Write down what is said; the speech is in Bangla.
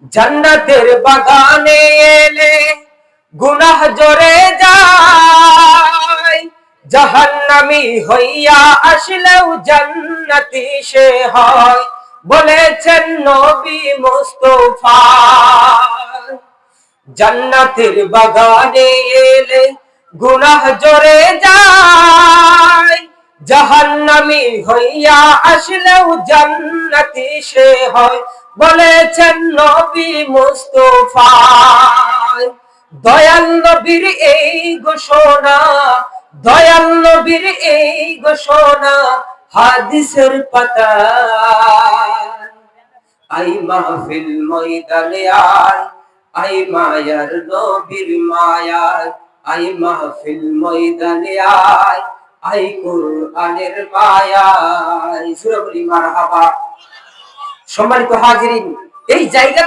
জান্নাতের বাগানে এলে গুনাহ জরে যায়, জাহান্নামী হইয়া আসলেও জান্নাতি সে হয়, বলেছেন নবী মুস্তাফা। জান্নাতের বাগানে এলে গুনাহ জরে যায়, জাহান্নামী হইয়া আসলেও জান্নাতি সে হয়, বলেছেন নবী মুস্তাফা। দয়াল নবীর এই ঘোষণা, দয়াল নবীর এই ঘোষণা হাদিসের পাতায়। আই মাহফিল ময়দানে আয়, আই মায়ার নবীর মায়ায়, আই মাহফিল ময়দানে আয়, আই কুরআনের মায়ায়। সূরা বলি মারহাবা। সম্মানিত হাজিরিন, এই জায়গাতে